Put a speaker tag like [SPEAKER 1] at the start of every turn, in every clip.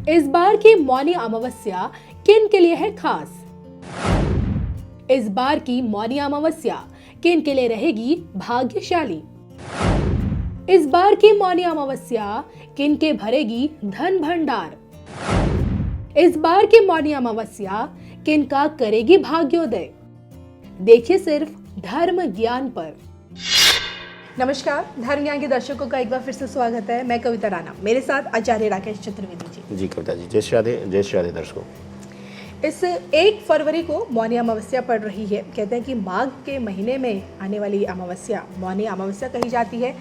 [SPEAKER 1] इस बार की मौनी अमावस्या किन के लिए है खास? इस बार की मौनी अमावस्या किन के लिए रहेगी भाग्यशाली? इस बार की मौनी अमावस्या किन के भरेगी धन भंडार? इस बार की मौनी अमावस्या किन का करेगी भाग्योदय? देखिए सिर्फ धर्म ज्ञान पर। नमस्कार, धर्म ज्ञान के दर्शकों का एक बार फिर से स्वागत है। मैं कविता राणा, मेरे साथ आचार्य राकेश चतुर्वेदी जी।
[SPEAKER 2] जी कविता जी, जय श्री राधे दर्शकों।
[SPEAKER 1] इस 1 फरवरी को मौनी अमावस्या पड़ रही है। कहते हैं कि माघ के महीने में आने वाली अमावस्या मौनी अमावस्या कही जाती है।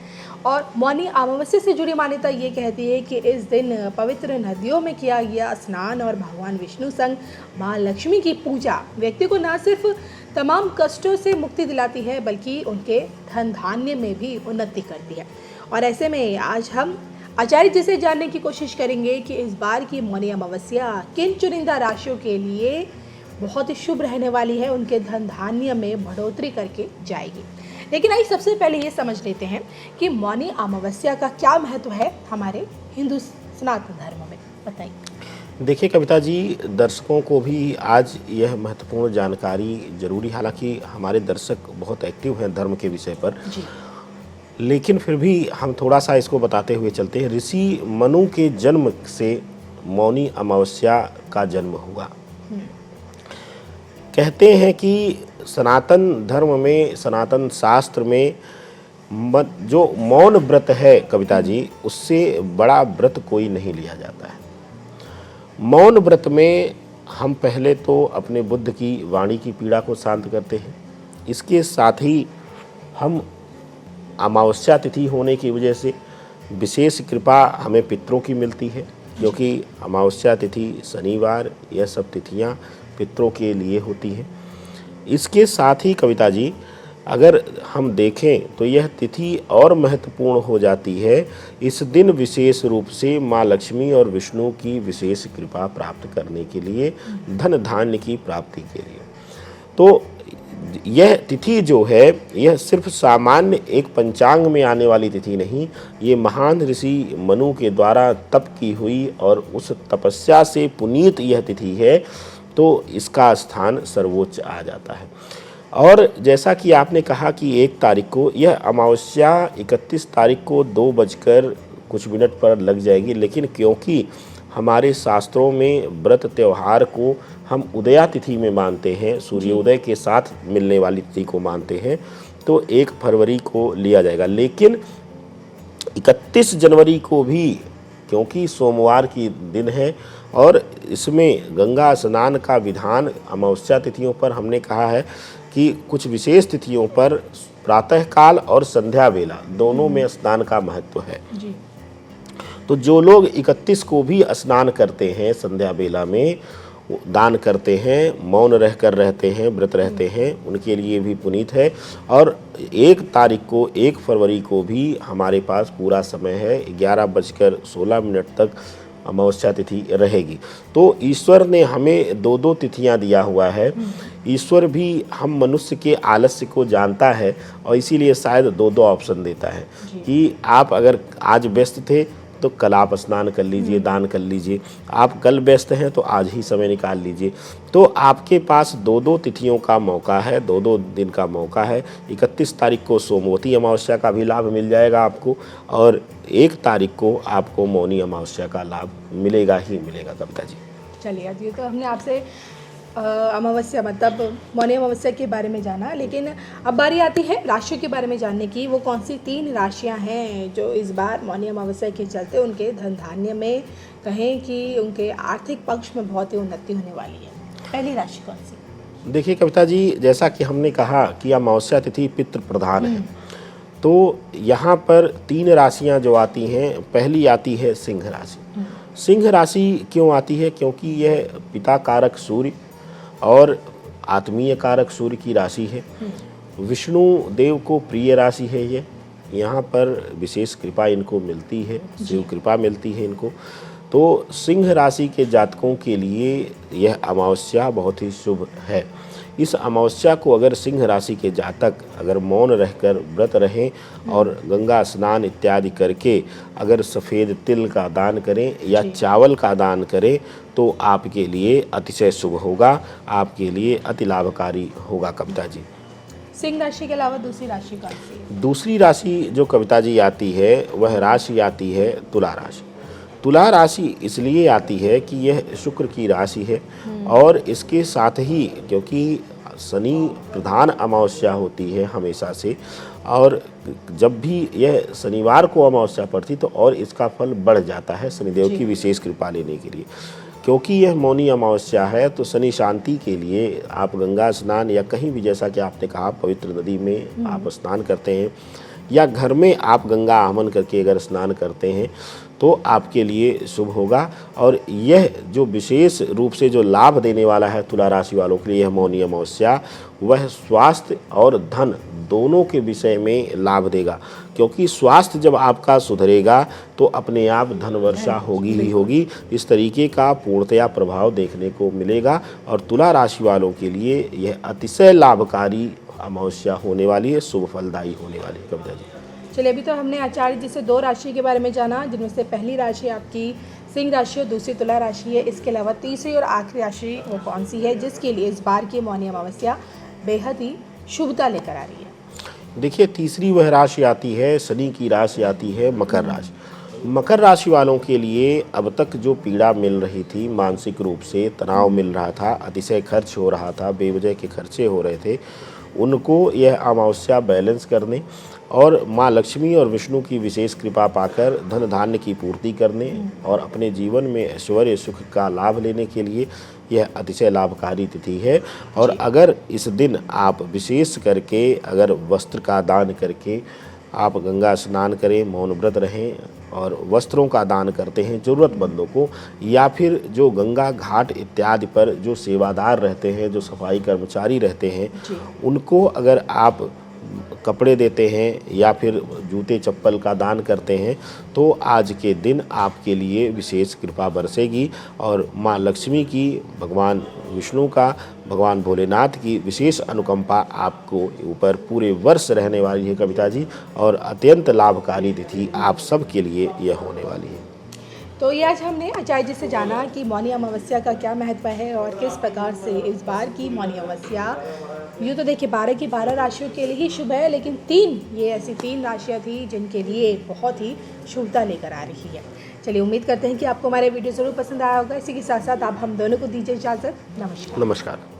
[SPEAKER 1] और मौनी अमावस्या से जुड़ी मान्यता ये कहती है कि इस दिन पवित्र नदियों में किया गया स्नान और भगवान विष्णु संग माँ लक्ष्मी की पूजा व्यक्ति को न सिर्फ तमाम कष्टों से मुक्ति दिलाती है बल्कि उनके धन धान्य में भी उन्नति करती है। और ऐसे में आज हम आचार्य जी से जानने की कोशिश करेंगे कि इस बार की मौनी अमावस्या किन चुनिंदा राशियों के लिए बहुत ही शुभ रहने वाली है, उनके धन धान्य में बढ़ोतरी करके जाएगी। लेकिन आइए सबसे पहले ये समझ लेते हैं कि मौनी अमावस्या का क्या महत्व है हमारे हिंदू सनातन धर्म में। बताइए।
[SPEAKER 2] देखिए कविता जी, दर्शकों को भी आज यह महत्वपूर्ण जानकारी जरूरी, हालांकि हमारे दर्शक बहुत एक्टिव हैं धर्म के विषय पर
[SPEAKER 1] जी।
[SPEAKER 2] लेकिन फिर भी हम थोड़ा सा इसको बताते हुए चलते हैं। ऋषि मनु के जन्म से मौनी अमावस्या का जन्म हुआ। कहते हैं कि सनातन धर्म में, सनातन शास्त्र में जो मौन व्रत है कविता जी, उससे बड़ा व्रत कोई नहीं लिया जाता है। मौन व्रत में हम पहले तो अपने बुद्ध की वाणी की पीड़ा को शांत करते हैं। इसके साथ ही हम अमावस्या तिथि होने की वजह से विशेष कृपा हमें पितरों की मिलती है, क्योंकि अमावस्या तिथि, शनिवार, यह सब तिथियां पितरों के लिए होती हैं। इसके साथ ही कविता जी, अगर हम देखें तो यह तिथि और महत्वपूर्ण हो जाती है। इस दिन विशेष रूप से माँ लक्ष्मी और विष्णु की विशेष कृपा प्राप्त करने के लिए, धन धान्य की प्राप्ति के लिए। तो यह तिथि जो है, यह सिर्फ सामान्य एक पंचांग में आने वाली तिथि नहीं, ये महान ऋषि मनु के द्वारा तप की हुई और उस तपस्या से पुनीत यह तिथि है, तो इसका स्थान सर्वोच्च आ जाता है। और जैसा कि आपने कहा कि 1 तारीख को यह अमावस्या 31 तारीख को 2 बजकर कुछ मिनट पर लग जाएगी, लेकिन क्योंकि हमारे शास्त्रों में व्रत त्यौहार को हम उदया तिथि में मानते हैं, सूर्योदय के साथ मिलने वाली तिथि को मानते हैं, तो 1 फरवरी को लिया जाएगा। लेकिन 31 जनवरी को भी, क्योंकि सोमवार की दिन है और इसमें गंगा स्नान का विधान अमावस्या तिथियों पर हमने कहा है कि कुछ विशेष तिथियों पर प्रातःकाल और संध्या वेला दोनों में स्नान का महत्व है
[SPEAKER 1] जी।
[SPEAKER 2] तो जो लोग 31 को भी स्नान करते हैं, संध्या वेला में दान करते हैं, मौन रहकर रहते हैं, व्रत रहते हैं, उनके लिए भी पुनीत है। और 1 तारीख को, 1 फरवरी को भी हमारे पास पूरा समय है, 11:16 तक अमावस्या तिथि रहेगी। तो ईश्वर ने हमें 2-2 तिथियां दिया हुआ है। ईश्वर भी हम मनुष्य के आलस्य को जानता है और इसीलिए शायद 2-2 ऑप्शन देता है कि आप अगर आज व्यस्त थे तो कल आप स्नान कर लीजिए, दान कर लीजिए। आप कल व्यस्त हैं तो आज ही समय निकाल लीजिए। तो आपके पास 2-2 तिथियों का मौका है, 2-2 दिन का मौका है। 31 तारीख को सोमवती अमावस्या का भी लाभ मिल जाएगा आपको, और 1 तारीख को आपको मौनी अमावस्या का लाभ मिलेगा ही मिलेगा कविता जी।
[SPEAKER 1] चलिए जी, तो हमने आपसे अमावस्या मतलब मौनी अमावस्या के बारे में जाना, लेकिन अब बारी आती है राशियों के बारे में जानने की। वो कौन सी 3 राशियां हैं जो इस बार मौनी अमावस्या के चलते उनके धन धान्य में, कहें कि उनके आर्थिक पक्ष में बहुत ही उन्नति होने वाली है? पहली राशि कौन सी?
[SPEAKER 2] देखिए कविता जी, जैसा कि हमने कहा कि अमावस्या तिथि पितृ प्रधान है, तो यहाँ पर 3 राशियाँ जो आती हैं, पहली आती है सिंह राशि। सिंह राशि क्यों आती है? क्योंकि यह पिता कारक सूर्य और आत्मीय कारक सूर्य की राशि है। विष्णु देव को प्रिय राशि है ये, यहाँ पर विशेष कृपा इनको मिलती है, शिव कृपा मिलती है इनको। तो सिंह राशि के जातकों के लिए यह अमावस्या बहुत ही शुभ है। इस अमावस्या को अगर सिंह राशि के जातक अगर मौन रहकर व्रत रहें और गंगा स्नान इत्यादि करके अगर सफ़ेद तिल का दान करें या चावल का दान करें तो आपके लिए अतिशय शुभ होगा, आपके लिए अति लाभकारी होगा कविता जी।
[SPEAKER 1] सिंह राशि के अलावा दूसरी राशि कौन सी है?
[SPEAKER 2] दूसरी राशि जो कविता जी आती है वह राशि आती है तुला राशि। तुला राशि इसलिए आती है कि यह शुक्र की राशि है और इसके साथ ही क्योंकि शनि प्रधान अमावस्या होती है हमेशा से, और जब भी यह शनिवार को अमावस्या पड़ती तो और इसका फल बढ़ जाता है शनिदेव की विशेष कृपा लेने के लिए। क्योंकि यह मौनी अमावस्या है तो शनि शांति के लिए आप गंगा स्नान या कहीं भी, जैसा कि आपने कहा, पवित्र नदी में आप स्नान करते हैं या घर में आप गंगा आमन करके अगर स्नान करते हैं तो आपके लिए शुभ होगा। और यह जो विशेष रूप से जो लाभ देने वाला है तुला राशि वालों के लिए यह मौनी अमावस्या, वह स्वास्थ्य और धन दोनों के विषय में लाभ देगा। क्योंकि स्वास्थ्य जब आपका सुधरेगा तो अपने आप धन वर्षा होगी ही होगी। इस तरीके का पूर्णतया प्रभाव देखने को मिलेगा और तुला राशि वालों के लिए यह अतिशय लाभकारी अमावस्या होने वाली है, शुभ फलदायी होने वाली है कविता जी।
[SPEAKER 1] चलिए, अभी तो हमने आचार्य जी से 2 राशि के बारे में जाना, जिनमें से पहली राशि आपकी सिंह राशि और दूसरी तुला राशि है। इसके अलावा तीसरी और आखिरी राशि वो कौन सी है जिसके लिए इस बार की मौनी अमावस्या बेहद ही शुभता लेकर आ रही है?
[SPEAKER 2] देखिए, तीसरी वह राशि आती है, शनि की राशि आती है मकर राशि। मकर राशि वालों के लिए अब तक जो पीड़ा मिल रही थी, मानसिक रूप से तनाव मिल रहा था, अतिशय खर्च हो रहा था, बेवजह के खर्चे हो रहे थे, उनको यह अमावस्या बैलेंस करने और माँ लक्ष्मी और विष्णु की विशेष कृपा पाकर धन धान्य की पूर्ति करने और अपने जीवन में ऐश्वर्य सुख का लाभ लेने के लिए यह अतिशय लाभकारी तिथि है। और अगर इस दिन आप विशेष करके अगर वस्त्र का दान करके आप गंगा स्नान करें, मौन व्रत रहें और वस्त्रों का दान करते हैं ज़रूरतमंदों को, या फिर जो गंगा घाट इत्यादि पर जो सेवादार रहते हैं, जो सफाई कर्मचारी रहते हैं, उनको अगर आप कपड़े देते हैं या फिर जूते चप्पल का दान करते हैं तो आज के दिन आपके लिए विशेष कृपा बरसेगी और माँ लक्ष्मी की, भगवान विष्णु का, भगवान भोलेनाथ की विशेष अनुकंपा आपको ऊपर पूरे वर्ष रहने वाली है कविता जी। और अत्यंत लाभकारी तिथि आप सब के लिए यह होने वाली है।
[SPEAKER 1] तो ये आज हमने आचार्य जी से जाना कि मौनी अमावस्या का क्या महत्व है और किस प्रकार से इस बार की मौनी अमावस्या, यूँ तो देखिए 12 की 12 राशियों के लिए ही शुभ है, लेकिन 3 ये ऐसी 3 राशियाँ थी जिनके लिए बहुत ही शुभता लेकर आ रही है। चलिए, उम्मीद करते हैं कि आपको हमारे वीडियो ज़रूर पसंद आया होगा। इसी के साथ साथ आप हम दोनों को दीजिए इजाज़त। नमस्कार।
[SPEAKER 2] नमस्कार।